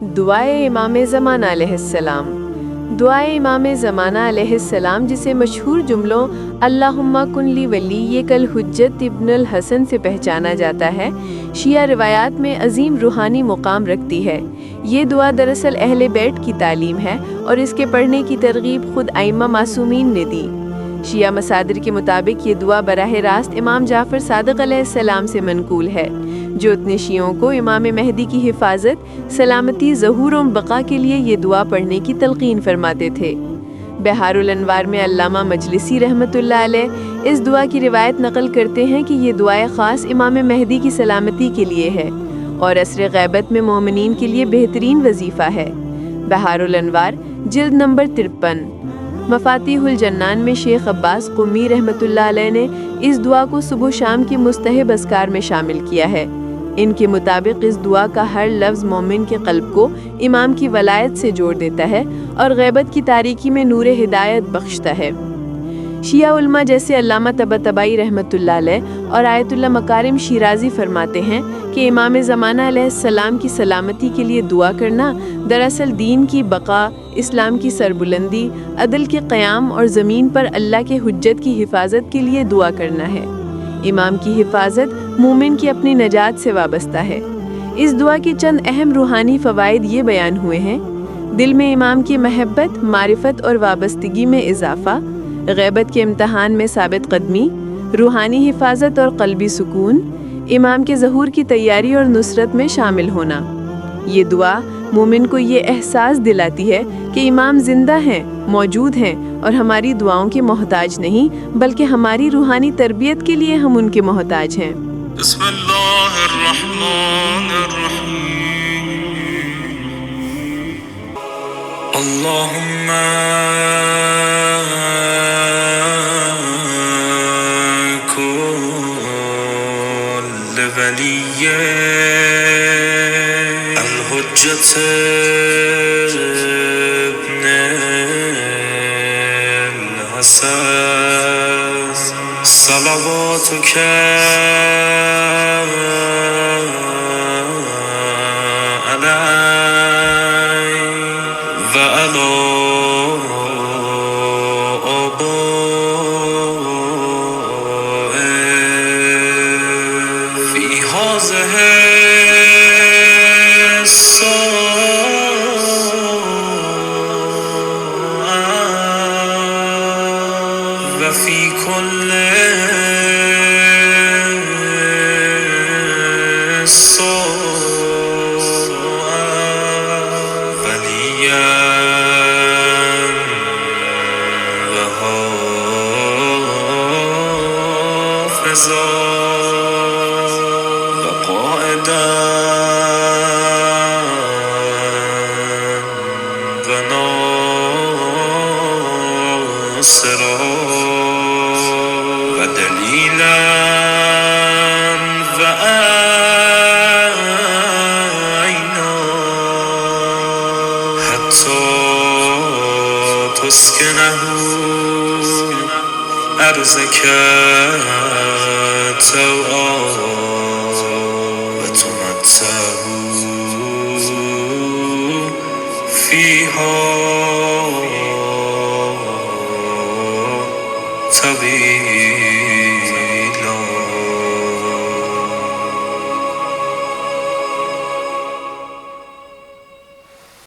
دعائے امام زمانہ علیہ السلام۔ دعائے امام زمانہ علیہ السلام، جسے مشہور جملوں اللہم کن لی ولیک الحجت ابن الحسن سے پہچانا جاتا ہے، شیعہ روایات میں عظیم روحانی مقام رکھتی ہے۔ یہ دعا دراصل اہل بیت کی تعلیم ہے اور اس کے پڑھنے کی ترغیب خود ائمہ معصومین نے دی۔ شیعہ مصادر کے مطابق یہ دعا براہ راست امام جعفر صادق علیہ السلام سے منقول ہے، جو اتنے شیعوں کو امام مہدی کی حفاظت، سلامتی، ظہور و بقا کے لیے یہ دعا پڑھنے کی تلقین فرماتے تھے۔ بہار الانوار میں علامہ مجلسی رحمۃ اللہ علیہ اس دعا کی روایت نقل کرتے ہیں کہ یہ دعائے خاص امام مہدی کی سلامتی کے لیے ہے اور عصر غیبت میں مومنین کے لیے بہترین وظیفہ ہے۔ بہار الانوار جلد نمبر 53۔ مفاتیح الجنان میں شیخ عباس قمی رحمۃ اللہ علیہ نے اس دعا کو صبح و شام کی مستحب اذکار میں شامل کیا ہے۔ ان کے مطابق اس دعا کا ہر لفظ مومن کے قلب کو امام کی ولایت سے جوڑ دیتا ہے اور غیبت کی تاریکی میں نور ہدایت بخشتا ہے۔ شیعہ علماء جیسے علامہ طباطبائی رحمۃ اللہ علیہ اور آیت اللہ مکارم شیرازی فرماتے ہیں کہ امام زمانہ علیہ السلام کی سلامتی کے لیے دعا کرنا دراصل دین کی بقا، اسلام کی سربلندی، عدل کے قیام اور زمین پر اللہ کے حجت کی حفاظت کے لیے دعا کرنا ہے۔ امام کی حفاظت مومن کی اپنی نجات سے وابستہ ہے۔ اس دعا کے چند اہم روحانی فوائد یہ بیان ہوئے ہیں: دل میں امام کی محبت، معرفت اور وابستگی میں اضافہ، غیبت کے امتحان میں ثابت قدمی، روحانی حفاظت اور قلبی سکون، امام کے ظہور کی تیاری اور نصرت میں شامل ہونا۔ یہ دعا مومن کو یہ احساس دلاتی ہے کہ امام زندہ ہیں، موجود ہیں اور ہماری دعاؤں کے محتاج نہیں، بلکہ ہماری روحانی تربیت کے لیے ہم ان کے محتاج ہیں۔ بسم اللہ الرحمن الرحیم۔ اللہم ولی الحجت ابن الحسن صلواتک علی و علی وفي كل وليا وحافظا وقائدا وناصرا ودليلا وعينا حتى تسكنه أرضك طوعا وتمتعه فيها طويلا